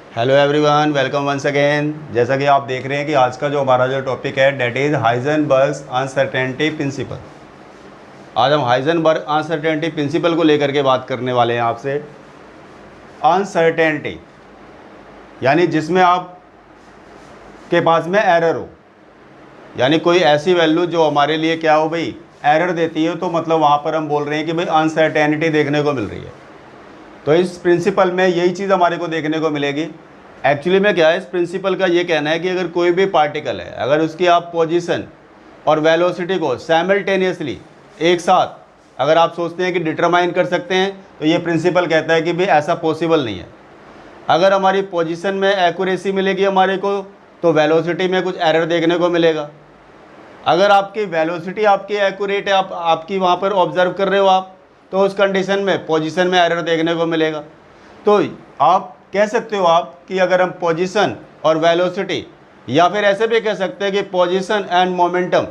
Hello everyone, welcome once again. जैसा कि आप देख रहे हैं कि आज का जो हमारा जो टॉपिक है डेट इज़ हाइजेनबर्ग्स अनसर्टेनिटी प्रिंसिपल। आज हम हाइजेनबर्ग अनसर्टेनिटी प्रिंसिपल को लेकर के बात करने वाले हैं आपसे। अनसर्टेनिटी यानी जिसमें आप के पास में एरर हो, यानी कोई ऐसी वैल्यू जो हमारे लिए क्या हो भाई, एरर देती है, तो मतलब वहाँ पर हम बोल रहे हैं कि भाई अनसर्टेनिटी देखने को मिल रही है। तो इस प्रिंसिपल में यही चीज़ हमारे को देखने को मिलेगी। एक्चुअली में क्या है, इस प्रिंसिपल का ये कहना है कि अगर कोई भी पार्टिकल है, अगर उसकी आप पोजीशन और वेलोसिटी को साइमल्टेनियसली एक साथ अगर आप सोचते हैं कि डिटरमाइन कर सकते हैं, तो ये प्रिंसिपल कहता है कि भाई ऐसा पॉसिबल नहीं है। अगर हमारी पोजीशन में एक्यूरेसी मिलेगी हमारे को, तो वेलोसिटी में कुछ एरर देखने को मिलेगा। अगर आपकी वेलोसिटी आपकी एक्यूरेट है, आपकी वहाँ पर ऑब्जर्व कर रहे हो आप, तो उस कंडीशन में पोजीशन में एरर देखने को मिलेगा। तो आप कह सकते हो आप कि अगर हम पोजीशन और वेलोसिटी, या फिर ऐसे भी कह सकते हैं कि पोजीशन एंड मोमेंटम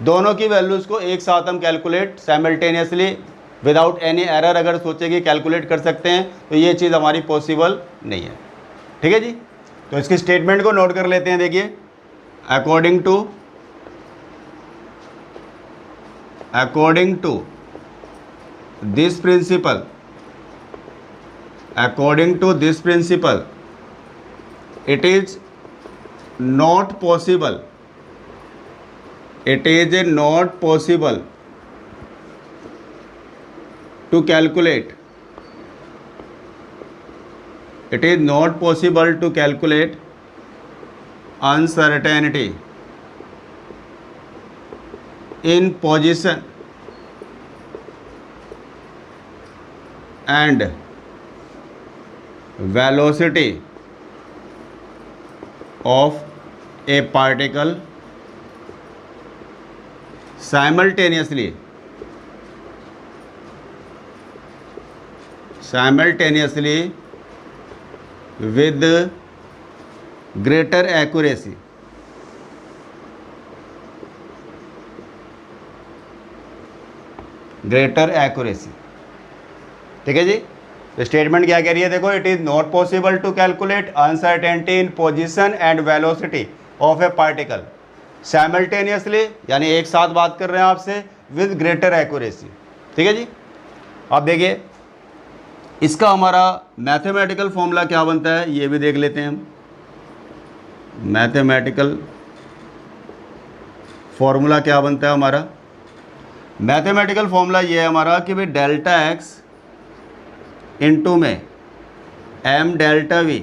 दोनों की वैल्यूज़ को एक साथ हम calculate simultaneously without any error अगर सोचे कि कैलकुलेट कर सकते हैं, तो ये चीज़ हमारी पॉसिबल नहीं है। ठीक है जी। तो इसकी स्टेटमेंट को नोट कर लेते हैं। देखिए, according to this principle, according to this principle, it is not possible to calculate uncertainty in position and velocity of a particle simultaneously with greater accuracy. ठीक है जी। तो स्टेटमेंट क्या कह रही है, देखो, it is not possible to calculate uncertainty in position and velocity of a particle simultaneously, यानी एक साथ बात कर रहे हैं आपसे, विद ग्रेटर एक्यूरेसी। ठीक है जी। अब देखिए इसका हमारा मैथमेटिकल फॉर्मूला क्या बनता है, ये भी देख लेते हैं हम। मैथमेटिकल फॉर्मूला क्या बनता है हमारा, मैथमेटिकल फॉर्मूला ये है हमारा कि भाई डेल्टा एक्स इंटू में एम डेल्टा वी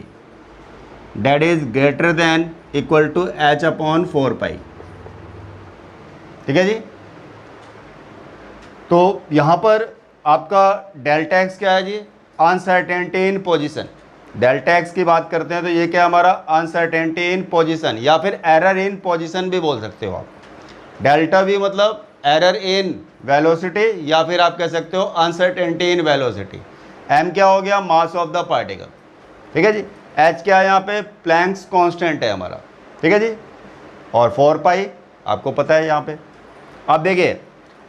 डेट is greater than equal to H upon 4 pi. ठीक है जी। तो यहाँ पर आपका डेल्टा एक्स क्या है जी, uncertainty in position. Delta x की बात करते हैं तो ये क्या है हमारा, अनसर्टेनिटी इन पोजीशन, या फिर एरर इन पोजीशन भी बोल सकते हो आप। डेल्टा वी मतलब एरर इन वेलोसिटी, या फिर आप कह सकते हो अनसर्टेनिटी इन वेलोसिटी। एम क्या हो गया, मास ऑफ द पार्टिकल। ठीक है जी। एच क्या है यहाँ पे, प्लैंक्स कांस्टेंट है हमारा। ठीक है जी। और 4 पाई आपको पता है यहाँ पे। अब देखिए,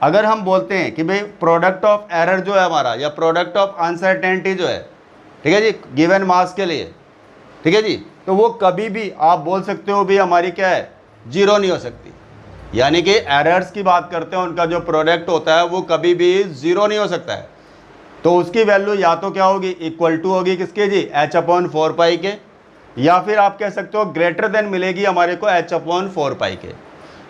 अगर हम बोलते हैं कि भाई प्रोडक्ट ऑफ एरर जो है हमारा, या प्रोडक्ट ऑफ अनसर्टेनिटी जो है, ठीक है जी, गिवन मास के लिए, ठीक है जी, तो वो कभी भी आप बोल सकते हो भी हमारी क्या है, जीरो नहीं हो सकती। यानी कि एरर्स की बात करते हैं, उनका जो प्रोडक्ट होता है वो कभी भी जीरो नहीं हो सकता है। तो उसकी वैल्यू या तो क्या होगी, इक्वल टू होगी किसके जी, एच अपॉन 4 पाई के, या फिर आप कह सकते हो ग्रेटर देन मिलेगी हमारे को एच अपॉन 4 पाई के।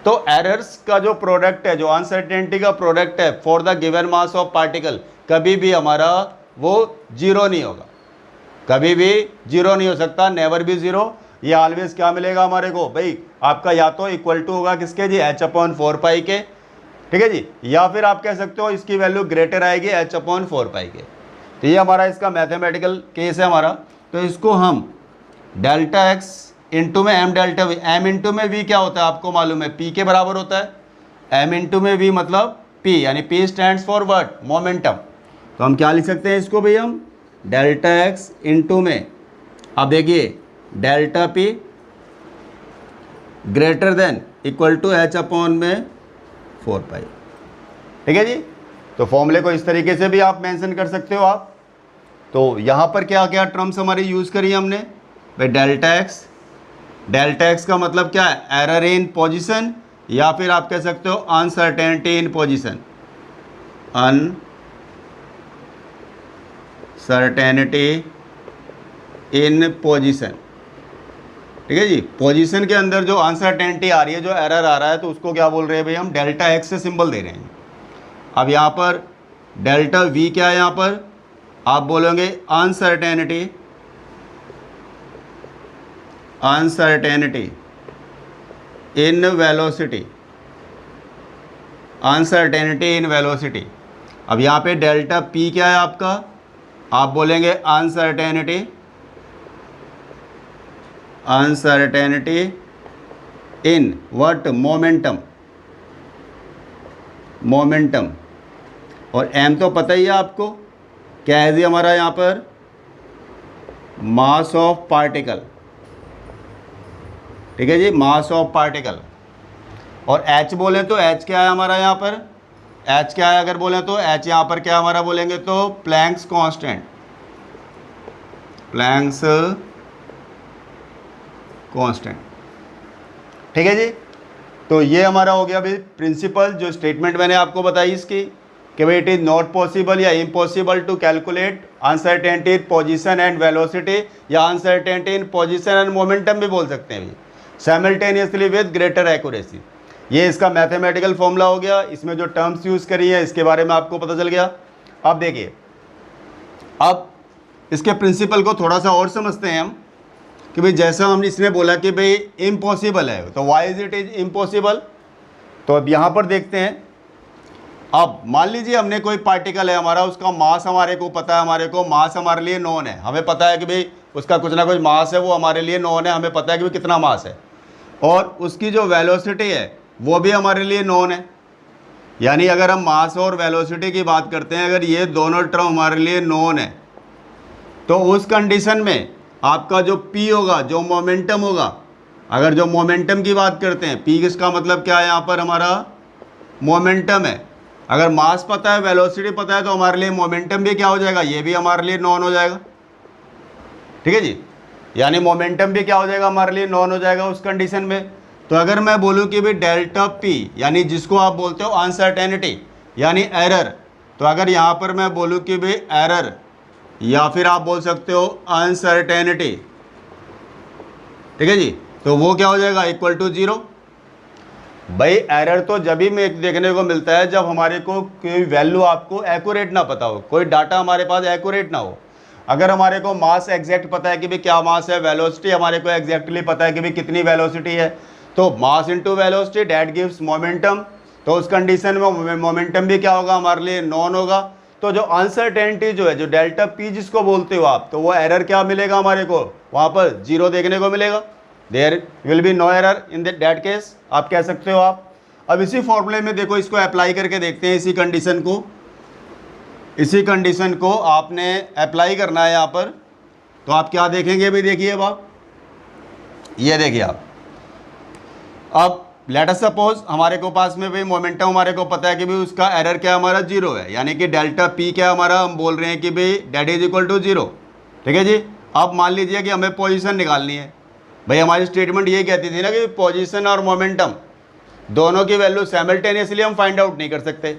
तो एरर्स का जो प्रोडक्ट है, जो अनसर्टेनिटी का प्रोडक्ट है for the given mass of particle, कभी भी हमारा वो जीरो नहीं होगा, कभी भी जीरो नहीं हो सकता, नेवर भी जीरो। ये ऑलवेज क्या मिलेगा हमारे को भाई, आपका या तो इक्वल टू होगा किसके जी, एच अपॉन 4 पाई के। ठीक है जी। या फिर आप कह सकते हो इसकी वैल्यू ग्रेटर आएगी एच अपॉन 4 पाई के। तो ये हमारा इसका मैथमेटिकल केस है हमारा। तो इसको हम डेल्टा एक्स इंटू में M delta V, M into में वी क्या होता है आपको मालूम है, पी के बराबर होता है। एम इंटू में वी मतलब पी, यानी P stands for what, momentum. तो हम क्या लिख सकते हैं इसको भाई, हम डेल्टा एक्स इंटू में, अब देखिए delta P greater than equal to H upon में 4 पाई। ठीक है जी। तो फॉर्मूले को इस तरीके से भी आप मेंशन कर सकते हो आप। तो यहाँ पर क्या क्या टर्म्स हमारी यूज़ करी हमने, भाई डेल्टा एक्स का मतलब क्या है, एरर इन पोजीशन, या फिर आप कह सकते हो uncertainty in position, uncertainty in position. ठीक है जी, पोजीशन के अंदर जो अनसर्टेनिटी आ रही है, जो एरर आ रहा है, तो उसको क्या बोल रहे हैं भाई हम, डेल्टा एक्स से सिंबल दे रहे हैं। अब यहाँ पर डेल्टा वी क्या है, यहाँ पर आप बोलोगे uncertainty in velocity, uncertainty in velocity. अब यहाँ पे डेल्टा पी क्या है आपका, आप बोलेंगे अनसर्टेनिटी इन व्हाट, मोमेंटम। और एम तो पता ही है आपको, क्या है जी हमारा यहाँ पर, मास ऑफ पार्टिकल। ठीक है जी, मास ऑफ पार्टिकल। और एच बोलें तो एच क्या है हमारा यहाँ पर, एच क्या है अगर बोलें तो एच यहाँ पर क्या हमारा बोलेंगे तो प्लैंक्स कांस्टेंट, प्लैंक्स कांस्टेंट। ठीक है जी, तो ये हमारा हो गया भाई प्रिंसिपल, जो स्टेटमेंट मैंने आपको बताई इसकी, कि भाई इट इज़ नॉट पॉसिबल या impossible to calculate uncertainty in position and velocity, या uncertainty in position and momentum भी बोल सकते हैं साइमल्टेनियसली विद ग्रेटर एक्यूरेसी। ये इसका मैथमेटिकल फॉर्मूला हो गया। इसमें जो टर्म्स यूज़ करी है इसके बारे में आपको पता चल गया। अब देखिए, अब इसके प्रिंसिपल को थोड़ा सा और समझते हैं हम, कि भाई जैसा हमने इसने बोला कि भाई इम्पॉसिबल है, तो why is it is impossible. तो अब यहाँ पर देखते हैं, अब मान लीजिए हमने कोई पार्टिकल है हमारा, उसका मास हमारे को पता है, हमारे को मास हमारे लिए नोन है, हमें पता है कि भाई उसका कुछ ना कुछ मास है, वो हमारे लिए नोन है, हमें पता है कि भाई कितना मास है, और उसकी जो वेलोसिटी है वो भी हमारे लिए नोन है। यानी अगर हम मास और वेलोसिटी की बात करते हैं, अगर ये दोनों टर्म हमारे लिए नोन है, तो उस कंडीशन में आपका जो P होगा, जो मोमेंटम होगा, अगर जो मोमेंटम की बात करते हैं, P किसका मतलब क्या है, यहाँ पर हमारा मोमेंटम है। अगर मास पता है, वेलोसिटी पता है, तो हमारे लिए मोमेंटम भी क्या हो जाएगा, ये भी हमारे लिए नॉन हो जाएगा। ठीक है जी, यानी मोमेंटम भी क्या हो जाएगा, हमारे लिए नॉन हो जाएगा उस कंडीशन में। तो अगर मैं बोलूँ कि भाई डेल्टा P, यानी जिसको आप बोलते हो अनसर्टेनिटी यानी एरर, तो अगर यहाँ पर मैं बोलूँ कि भाई एरर, या फिर आप बोल सकते हो अनसर्टेनिटी, ठीक है जी, तो वो क्या हो जाएगा, इक्वल टू 0। भाई एरर तो जब भी में देखने को मिलता है जब हमारे को कोई वैल्यू आपको एक्यूरेट ना पता हो, कोई डाटा हमारे पास एक्यूरेट ना हो। अगर हमारे को मास एग्जैक्ट पता है कि भाई क्या मास है, वेलोसिटी हमारे को एग्जैक्टली पता है कि भाई कितनी वेलोसिटी है, तो mass into velocity that gives momentum. तो उस कंडीशन में मोमेंटम भी क्या होगा, हमारे लिए नॉन होगा। तो जो अनसर्टेनिटी जो है, जो डेल्टा P जिसको बोलते हो आप, तो वो एरर क्या मिलेगा हमारे को, वहाँ पर 0 देखने को मिलेगा। There will be no error in that case, आप कह सकते हो आप। अब इसी फॉर्मूले में देखो, इसको अप्लाई करके देखते हैं, इसी कंडीशन को आपने अप्लाई करना है यहाँ पर। तो आप क्या देखेंगे भाई, देखिए अब आप ये देखिए आप, अब लेट अस सपोज हमारे को पास में भाई मोमेंटम हमारे को पता है कि भाई उसका एरर क्या हमारा 0 है, यानी कि डेल्टा P क्या हमारा, हम बोल रहे हैं कि भाई डेट इज इक्वल टू 0। ठीक है जी, अब मान लीजिए कि हमें पोजीशन निकालनी है। भाई हमारी स्टेटमेंट ये कहती थी ना कि पोजीशन और मोमेंटम दोनों की वैल्यू साइमल्टेनियसली हम फाइंड आउट नहीं कर सकते।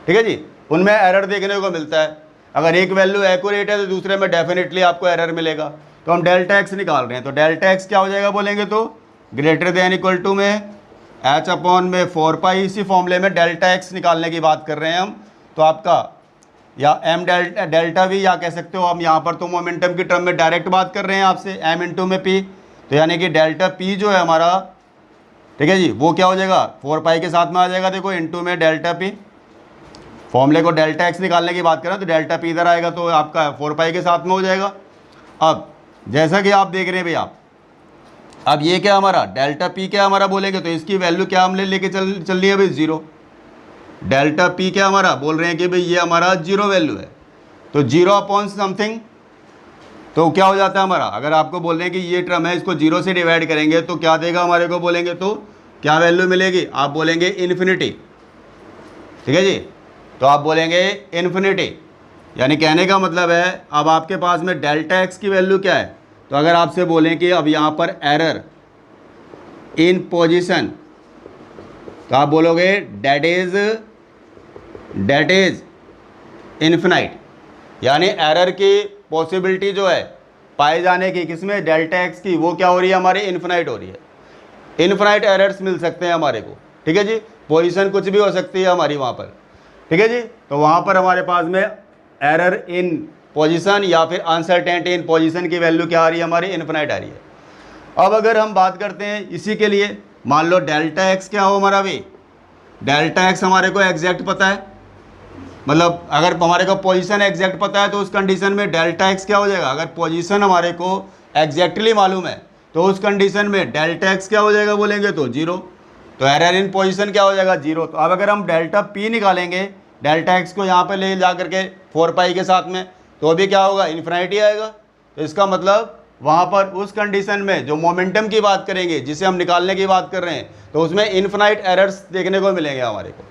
ठीक है जी, उनमें एरर देखने को मिलता है। अगर एक वैल्यू एक्यूरेट है तो दूसरे में डेफिनेटली आपको एरर मिलेगा। तो हम डेल्टा एक्स निकाल रहे हैं, तो डेल्टा एक्स क्या हो जाएगा बोलेंगे तो ग्रेटर देन इक्वल टू में एच अपॉन में 4 पाई। इसी फॉर्मूले में डेल्टा एक्स निकालने की बात कर रहे हैं हम। तो आपका या एम डेल्टा वी, या कह सकते हो हम यहाँ पर तो मोमेंटम की टर्म में डायरेक्ट बात कर रहे हैं आपसे, एम इंटू में पी। तो यानी कि डेल्टा पी जो है हमारा, ठीक है जी, वो क्या हो जाएगा 4 पाई के साथ में आ जाएगा, देखो इंटू में डेल्टा पी। फॉर्मूले को डेल्टा एक्स निकालने की बात करें तो डेल्टा पी इधर आएगा, तो आपका 4 पाई के साथ में हो जाएगा। अब जैसा कि आप देख रहे हैं भैया, अब ये क्या हमारा डेल्टा पी क्या हमारा बोलेंगे तो इसकी वैल्यू क्या हमने लेके चल रही है भाई 0। डेल्टा पी क्या हमारा बोल रहे हैं कि भाई ये हमारा 0 वैल्यू है, तो 0 अपॉन समथिंग, तो क्या हो जाता है हमारा, अगर आपको बोल रहे हैं कि ये टर्म है, इसको 0 से डिवाइड करेंगे तो क्या देगा हमारे को बोलेंगे तो क्या वैल्यू मिलेगी, आप बोलेंगे इन्फिनिटी। ठीक है जी, तो आप बोलेंगे इन्फिनिटी, यानी कहने का मतलब है अब आपके पास में डेल्टा एक्स की वैल्यू क्या है, तो अगर आपसे बोलें कि अब यहाँ पर एरर इन पोजीशन, तो आप बोलोगे डेट इज इन्फिनाइट, यानी एरर की पॉसिबिलिटी जो है पाए जाने की किसमें, डेल्टा एक्स की, वो क्या हो रही है हमारी, इन्फिनाइट हो रही है। इन्फिनाइट एरर्स मिल सकते हैं हमारे को, ठीक है जी। पोजीशन कुछ भी हो सकती है हमारी वहाँ पर, ठीक है जी। तो वहाँ पर हमारे पास में एरर इन पोजीशन या फिर अनसर्टेनिटी इन पोजीशन की वैल्यू क्या आ रही है हमारी, इन्फिनाइट आ रही है। अब अगर हम बात करते हैं इसी के लिए, मान लो डेल्टा एक्स क्या हो हमारा भी, डेल्टा एक्स हमारे को एग्जैक्ट पता है, मतलब अगर हमारे को पोजीशन एग्जैक्ट पता है तो उस कंडीशन में डेल्टा एक्स क्या हो जाएगा, अगर पोजीशन हमारे को एग्जैक्टली मालूम है तो उस कंडीशन में डेल्टा एक्स क्या हो जाएगा बोलेंगे तो 0, तो एरर इन पोजीशन क्या हो जाएगा 0। तो अब अगर हम डेल्टा पी निकालेंगे, डेल्टा एक्स को यहाँ पे ले जा करके 4 पाई के साथ में, तो भी क्या होगा, इन्फिनिटी आएगा। तो इसका मतलब वहाँ पर उस कंडीशन में जो मोमेंटम की बात करेंगे, जिसे हम निकालने की बात कर रहे हैं, तो उसमें इन्फिनाइट एरर्स देखने को मिलेंगे हमारे को।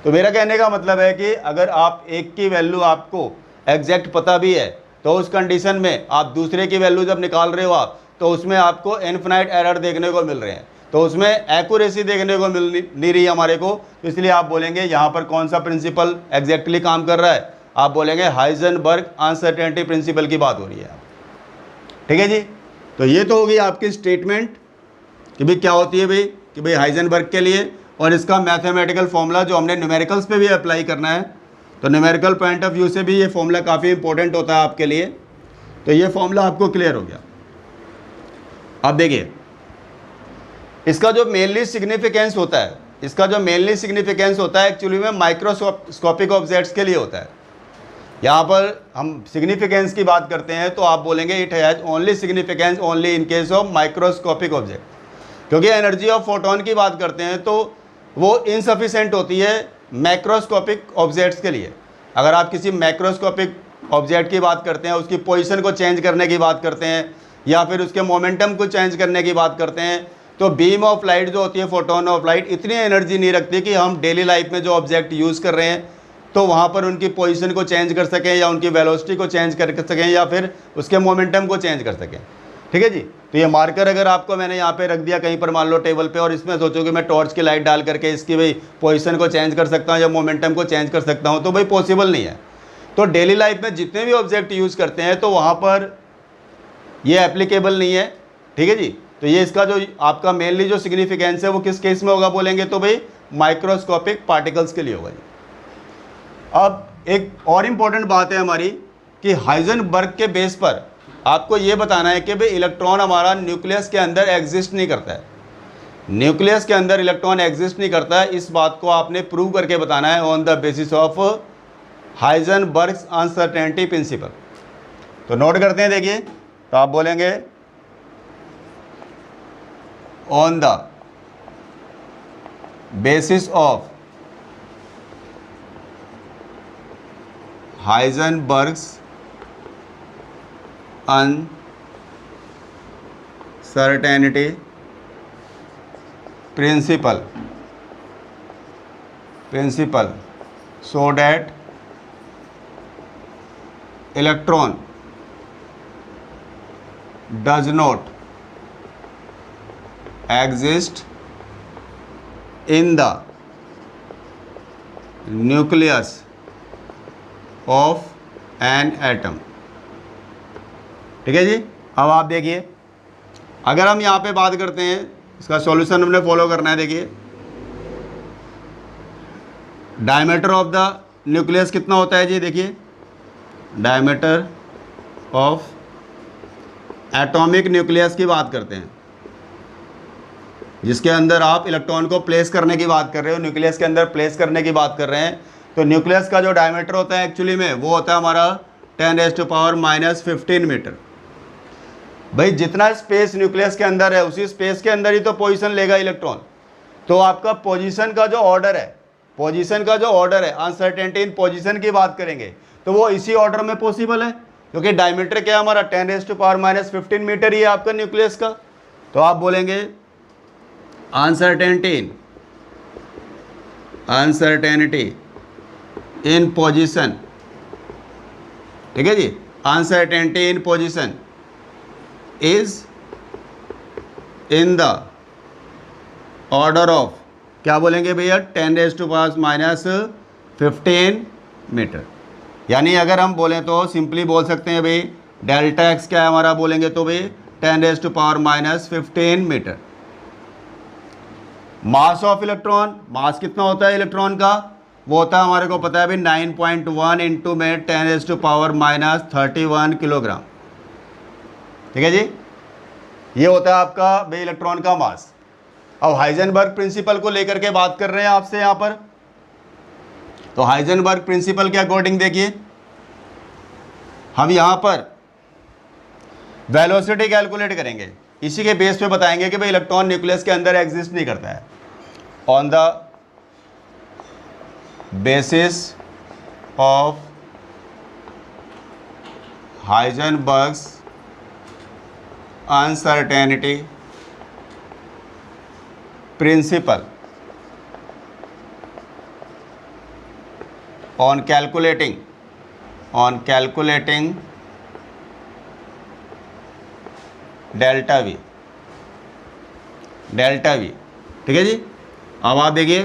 तो मेरा कहने का मतलब है कि अगर आप एक की वैल्यू आपको एग्जैक्ट पता भी है तो उस कंडीशन में आप दूसरे की वैल्यू जब निकाल रहे हो आप, तो उसमें आपको इन्फिनाइट एरर देखने को मिल रहे हैं, तो उसमें एक्यूरेसी देखने को मिल नहीं रही हमारे को। तो इसलिए आप बोलेंगे यहाँ पर कौन सा प्रिंसिपल एग्जैक्टली काम कर रहा है, आप बोलेंगे हाइजेनबर्ग अनसर्टेनिटी प्रिंसिपल की बात हो रही है, ठीक है जी। तो ये तो होगी आपकी स्टेटमेंट कि भाई क्या होती है भाई, कि भाई हाइजेनबर्ग के लिए, और इसका मैथमेटिकल फॉर्मूला जो हमने न्यूमेरिकल्स पे भी अप्लाई करना है, तो न्यूमेरिकल पॉइंट ऑफ व्यू से भी ये फॉर्मूला काफ़ी इंपॉर्टेंट होता है आपके लिए। तो ये फॉर्मूला आपको क्लियर हो गया। अब देखिए इसका जो मेनली सिग्निफिकेंस होता है, इसका जो मेनली सिग्निफिकेंस होता है एक्चुअली में माइक्रोस्कोपिक ऑब्जेक्ट्स के लिए होता है। यहाँ पर हम सिग्निफिकेंस की बात करते हैं तो आप बोलेंगे it has only significance only in case of microscopic object, क्योंकि एनर्जी ऑफ फोटोन की बात करते हैं तो वो इनसफिशेंट होती है मैक्रोस्कोपिक ऑब्जेक्ट्स के लिए। अगर आप किसी मैक्रोस्कोपिक ऑब्जेक्ट की बात करते हैं, उसकी पोजीशन को चेंज करने की बात करते हैं, या फिर उसके मोमेंटम को चेंज करने की बात करते हैं, तो बीम ऑफ लाइट जो होती है, फोटोन ऑफ लाइट, इतनी एनर्जी नहीं रखती कि हम डेली लाइफ में जो ऑब्जेक्ट यूज़ कर रहे हैं तो वहाँ पर उनकी पोजीशन को चेंज कर सकें, या उनकी वेलोसिटी को चेंज कर सकें, या फिर उसके मोमेंटम को चेंज कर सकें, ठीक है जी। तो ये मार्कर अगर आपको मैंने यहाँ पे रख दिया कहीं पर मान लो टेबल पे, और इसमें सोचो कि मैं टॉर्च की लाइट डाल करके इसकी भाई पोजीशन को चेंज कर सकता हूँ या मोमेंटम को चेंज कर सकता हूँ, तो भाई पॉसिबल नहीं है। तो डेली लाइफ में जितने भी ऑब्जेक्ट यूज़ करते हैं तो वहाँ पर ये एप्लीकेबल नहीं है, ठीक है जी। तो ये इसका जो आपका मेनली जो सिग्निफिकेंस है वो किस केस में होगा बोलेंगे तो भाई माइक्रोस्कोपिक पार्टिकल्स के लिए होगा जी। अब एक और इम्पॉर्टेंट बात है हमारी कि हाइजेनबर्ग के बेस पर आपको ये बताना है कि भाई इलेक्ट्रॉन हमारा न्यूक्लियस के अंदर एग्जिस्ट नहीं करता है, न्यूक्लियस के अंदर इलेक्ट्रॉन एग्जिस्ट नहीं करता है। इस बात को आपने प्रूव करके बताना है on the basis of Heisenberg's uncertainty principle. तो नोट करते हैं, देखिए, तो आप बोलेंगे on the basis of Heisenberg's uncertainty principle so that electron does not exist in the nucleus of an atom, ठीक है जी। अब आप देखिए अगर हम यहाँ पे बात करते हैं, इसका सॉल्यूशन हमने फॉलो करना है। देखिए डायमीटर ऑफ द न्यूक्लियस कितना होता है जी, देखिए डायमीटर ऑफ एटॉमिक न्यूक्लियस की बात करते हैं, जिसके अंदर आप इलेक्ट्रॉन को प्लेस करने की बात कर रहे हो, न्यूक्लियस के अंदर प्लेस करने की बात कर रहे हैं। तो न्यूक्लियस का जो डायमीटर होता है एक्चुअली में वो होता है हमारा 10⁻⁻15 मीटर। भाई जितना स्पेस न्यूक्लियस के अंदर है उसी स्पेस के अंदर ही तो पोजीशन लेगा इलेक्ट्रॉन। तो आपका पोजीशन का जो ऑर्डर है, पोजीशन का जो ऑर्डर है, अनसर्टेनिटी इन पोजीशन की बात करेंगे तो वो इसी ऑर्डर में पॉसिबल है, क्योंकि डायमीटर क्या है हमारा 10⁻⁻15 मीटर ही है आपका न्यूक्लियस का। तो आप बोलेंगे अनसर्टेनिटी इन पोजीशन, ठीक है जी, uncertainty in position is in the order of, क्या बोलेंगे भैया, 10⁻⁻15 मीटर। यानी अगर हम बोलें तो सिंपली बोल सकते हैं भाई डेल्टा एक्स क्या है हमारा, बोलेंगे तो भाई 10⁻⁻15 मीटर। मास ऑफ इलेक्ट्रॉन, मास कितना होता है इलेक्ट्रॉन का, वो होता है हमारे को पता है भाई 9.1 इंटू में 10⁻31 किलोग्राम। ठीक है जी, ये होता है आपका भाई इलेक्ट्रॉन का मास। अब हाइजेनबर्ग प्रिंसिपल को लेकर के बात कर रहे हैं आपसे यहाँ पर, तो हाइजेनबर्ग प्रिंसिपल के अकॉर्डिंग देखिए हम यहाँ पर वेलोसिटी कैलकुलेट करेंगे, इसी के बेस पे बताएंगे कि भाई इलेक्ट्रॉन न्यूक्लियस के अंदर एग्जिस्ट नहीं करता है। On the basis of Heisenberg's uncertainty principle on calculating delta v, ठीक है जी। अब आप देखिए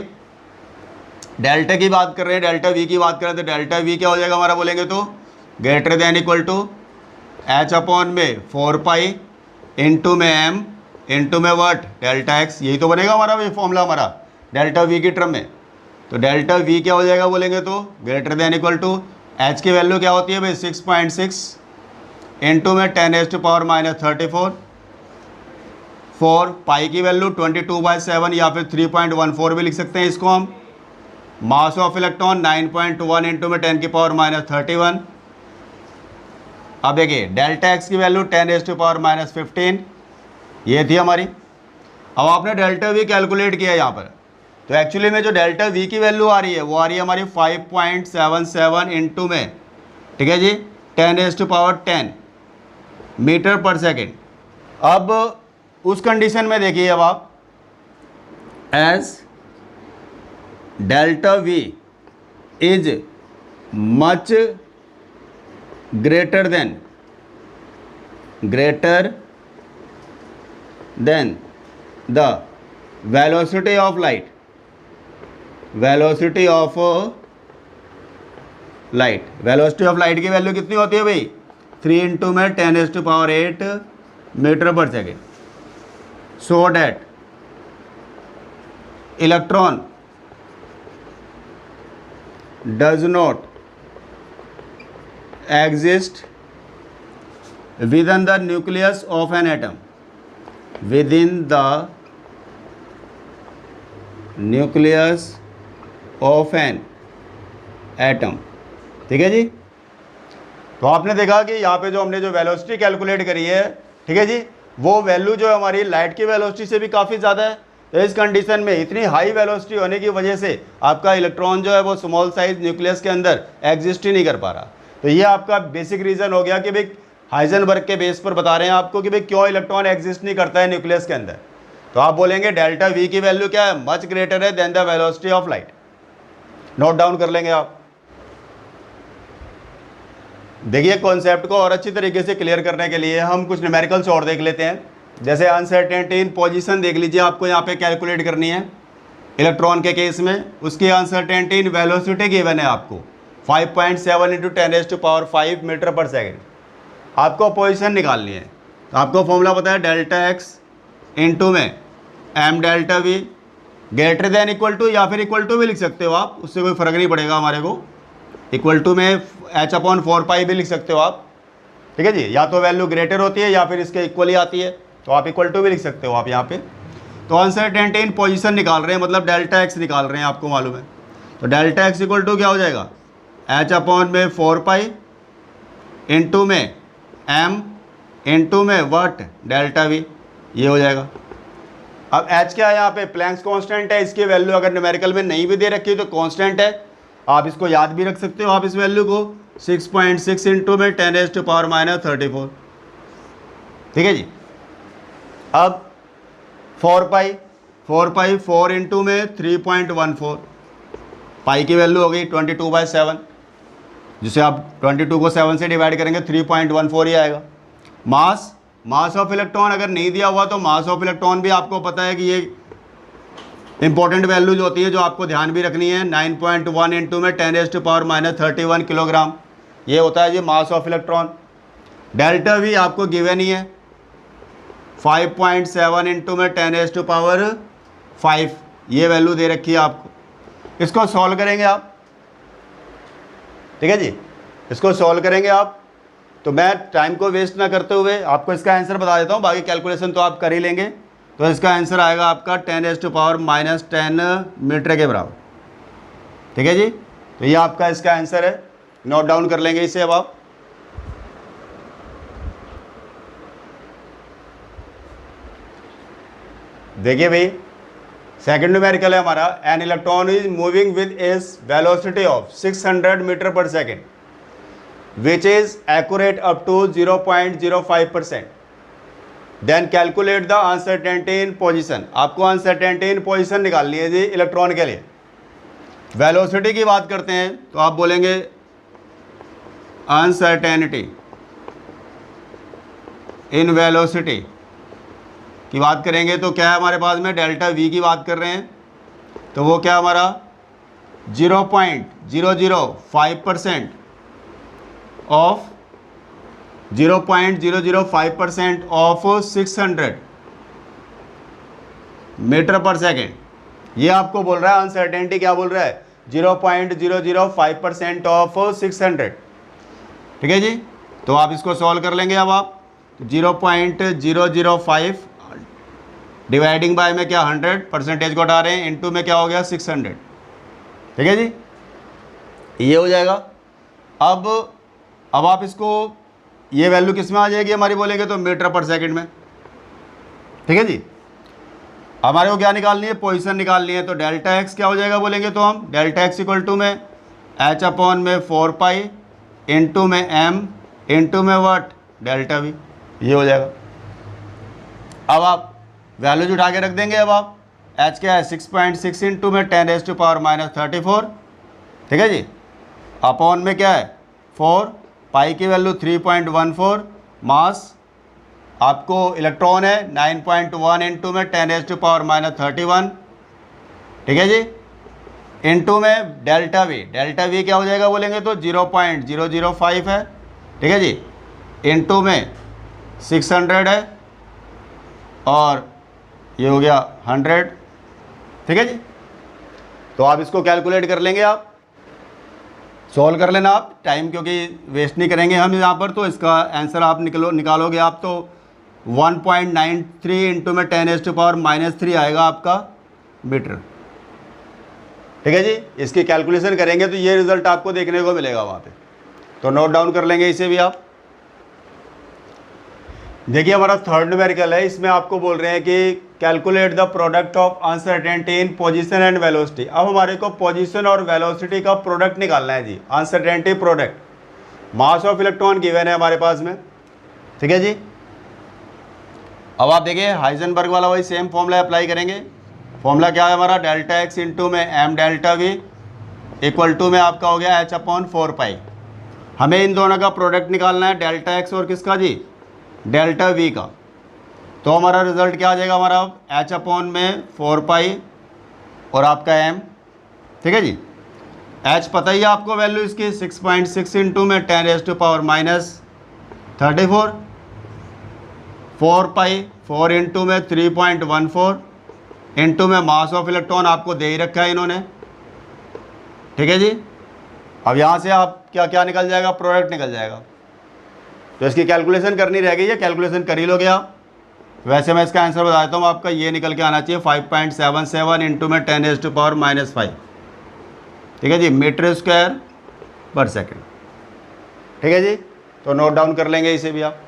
डेल्टा की बात कर रहे हैं, डेल्टा वी की बात कर रहे हैं, तो डेल्टा वी क्या हो जाएगा हमारा, बोलेंगे तो greater than equal to H upon में 4 पाई इंटू में एम इंटू में व्हाट डेल्टा एक्स, यही तो बनेगा हमारा भाई फॉर्मूला हमारा डेल्टा वी की टर्म में। तो डेल्टा वी क्या हो जाएगा बोलेंगे तो greater than equal to H की वैल्यू क्या होती है भाई 6.6 इंटू में 10⁻⁻34, 4 पाई की वैल्यू 22/7 या फिर 3.14 भी लिख सकते हैं इसको हम। मास ऑफ इलेक्ट्रॉन 9.1 इंटू में 10⁻31। अब देखिए डेल्टा एक्स की वैल्यू 10⁻⁻15 ये थी हमारी। अब आपने डेल्टा वी कैलकुलेट किया यहाँ पर, तो एक्चुअली में जो डेल्टा वी की वैल्यू आ रही है वो आ रही है हमारी 5.77 इंटू में, ठीक है जी, 10⁻10 मीटर पर सेकेंड। अब उस कंडीशन में देखिए अब आप as delta v is much greater than the velocity of light, velocity of light की वैल्यू कितनी होती है भाई 3 इंटू में 10⁸ metre per second. So that electron does not exist with in the nucleus of an atom, with in the nucleus of an atom. ठीक है जी, तो आपने देखा कि यहाँ पे जो हमने जो वेलोसिटी कैलकुलेट करी है, ठीक है जी, वो वैल्यू जो हमारी लाइट की वेलोसिटी से भी काफ़ी ज़्यादा है। तो इस कंडीशन में इतनी हाई वेलोसिटी होने की वजह से आपका इलेक्ट्रॉन जो है वो स्मॉल साइज न्यूक्लियस के अंदर एग्जिस्ट ही नहीं कर पा रहा। तो ये आपका बेसिक रीज़न हो गया कि भाई हाइजेनबर्ग के बेस पर बता रहे हैं आपको कि भाई क्यों इलेक्ट्रॉन एग्जिस्ट नहीं करता है न्यूक्लियस के अंदर। तो आप बोलेंगे डेल्टा वी की वैल्यू क्या है, मच ग्रेटर है than the velocity of light. Note down कर लेंगे आप। देखिए कॉन्सेप्ट को और अच्छी तरीके से क्लियर करने के लिए हम कुछ न्यूमेरिकल्स और देख लेते हैं। जैसे अनसर्टेनिटी इन पोजीशन देख लीजिए, आपको यहाँ पे कैलकुलेट करनी है इलेक्ट्रॉन के केस में। उसकी अनसर्टेनिटी इन वेलोसिटी गिवन है आपको 5.7 इंटू 10⁵ मीटर पर सेकेंड। आपको पोजीशन निकालनी है, तो आपको फॉर्मूला पता है डेल्टा एक्स इंटू में M delta v greater than equal to, या फिर इक्वल टू भी लिख सकते हो आप, उससे कोई फ़र्क नहीं पड़ेगा हमारे को। इक्वल टू में h/4 भी लिख सकते हो आप, ठीक है जी, या तो वैल्यू ग्रेटर होती है या फिर इसके इक्वल ही आती है, तो आप इक्वल टू भी लिख सकते हो आप यहाँ पे। तो अनसर्टेनिटी इन पोजीशन निकाल रहे हैं, मतलब डेल्टा एक्स निकाल रहे हैं, आपको मालूम है। तो डेल्टा एक्स इक्वल टू क्या हो जाएगा h/4 इंटू में m इंटू में वट डेल्टा वी, ये हो जाएगा। अब h क्या है यहाँ पे, प्लैंक्स कांस्टेंट है, इसकी वैल्यू अगर न्यूमेरिकल में नहीं भी दे रखी है तो कांस्टेंट है, आप इसको याद भी रख सकते हो आप इस वैल्यू को 6.6 इंटू में 10⁻34। ठीक है जी। अब 4 इंटू में 3.14, पाई की वैल्यू हो गई 22/7, जिसे आप 22 को 7 से डिवाइड करेंगे 3.14 ही आएगा। मास मास ऑफ इलेक्ट्रॉन अगर नहीं दिया हुआ तो मास ऑफ इलेक्ट्रॉन भी आपको पता है कि ये इंपॉर्टेंट वैल्यूज होती है जो आपको ध्यान भी रखनी है। 9.1 इंटू में 10⁻31 किलोग्राम ये होता है जी mass of electron. Delta v आपको गिवन ही है 5.7 इंटू में 10⁻5 ये वैल्यू दे रखी है आपको। इसको सॉल्व करेंगे आप, ठीक है जी, इसको सॉल्व करेंगे आप। तो मैं टाइम को वेस्ट ना करते हुए आपको इसका आंसर बता देता हूँ, बाकी कैलकुलेशन तो आप कर ही लेंगे। तो इसका आंसर आएगा आपका 10⁻⁻10 मीटर के बराबर, ठीक है जी। तो ये आपका इसका आंसर है, नोट डाउन कर लेंगे इसे अब आप। देखिए भाई सेकंड न्यूमेरिकल है हमारा, an electron is moving with as velocity of 600 metre per second which is accurate up to 0.05%, then calculate the uncertainty in position. आपको अनसर्टेनिटी इन पोजिशन निकालनी है जी इलेक्ट्रॉन के लिए। वेलोसिटी की बात करते हैं तो आप बोलेंगे अनसर्टेनिटी इन वेलोसिटी की बात करेंगे तो क्या है हमारे पास में, डेल्टा वी की बात कर रहे हैं तो वो क्या हमारा 0.005% of 0.005% of 600 metre per second. ये आपको बोल रहा है अनसर्टेनिटी क्या बोल रहा है 0.005% ऑफ 600, ठीक है जी। तो आप इसको सॉल्व कर लेंगे अब आप। 0.005 डिवाइडिंग बाय में क्या 100 परसेंटेज को हटा रहे हैं, इनटू में क्या हो गया 600, ठीक है जी, ये हो जाएगा। अब आप इसको ये वैल्यू किस में आ जाएगी हमारी बोलेंगे तो मीटर पर सेकंड में, ठीक है जी। हमारे को क्या निकालनी है, पोजीशन निकालनी है। तो डेल्टा एक्स क्या हो जाएगा बोलेंगे तो हम डेल्टा एक्स इक्वल टू में एच अपॉन में 4 पाई इंटू में एम इंटू में व्हाट डेल्टा वी, ये हो जाएगा। अब आप वैल्यूज उठा के रख देंगे। अब आप एच क्या है 6.6 इंटू में 10⁻34, ठीक है जी, अपॉन में क्या है 4, पाई की वैल्यू 3.14, मास आपको इलेक्ट्रॉन है 9.1 इंटू में 10⁻31, ठीक है जी, इंटू में डेल्टा वी क्या हो जाएगा बोलेंगे तो 0.005 है, ठीक है जी, इंटू में 600 है और ये हो गया 100, ठीक है जी। तो आप इसको कैलकुलेट कर लेंगे, आप सॉल्व कर लेना आप, टाइम क्योंकि वेस्ट नहीं करेंगे हम यहाँ पर। तो इसका आंसर आप निकालोगे आप तो 1.93 इंटू में 10⁻³ आएगा आपका मीटर, ठीक है जी। इसकी कैलकुलेशन करेंगे तो ये रिजल्ट आपको देखने को मिलेगा वहाँ पे। तो नोट डाउन कर लेंगे इसे भी आप। देखिए हमारा थर्ड न्यूमेरिकल है, इसमें आपको बोल रहे हैं कि calculate the product of uncertainty in position and velocity. अब हमारे को पोजीशन और वेलोसिटी का प्रोडक्ट निकालना है जी, uncertainty product. Mass of electron given है हमारे पास में, ठीक है जी। अब आप देखिए हाइजेनबर्ग वाला वही सेम फॉर्मूला अप्लाई करेंगे। फॉर्मूला क्या है हमारा, डेल्टा एक्स इंटू में M delta v equal to में आपका हो गया h/4 पाई। हमें इन दोनों का प्रोडक्ट निकालना है, डेल्टा एक्स और किसका जी डेल्टा वी का। तो हमारा रिजल्ट क्या आ जाएगा हमारा h/4 पाई और आपका m, ठीक है जी। h पता ही है आपको वैल्यू इसकी 6.6 इंटू में 10⁻34, 4 पाई 4 इंटू में 3.14 इंटू में मास ऑफ इलेक्ट्रॉन आपको दे ही रखा है इन्होंने, ठीक है जी। अब यहाँ से आप क्या क्या निकल जाएगा, प्रोडक्ट निकल जाएगा। तो इसकी कैलकुलेशन करनी रह गई है, कैलकुलेशन कर ही लोगे आप। वैसे मैं इसका आंसर बता देता हूँ, आपका ये निकल के आना चाहिए 5.77 इंटू में 10⁻⁻5, ठीक है जी, मीटर स्क्वायर पर सेकेंड, ठीक है जी। तो नोट डाउन कर लेंगे इसे भी आप।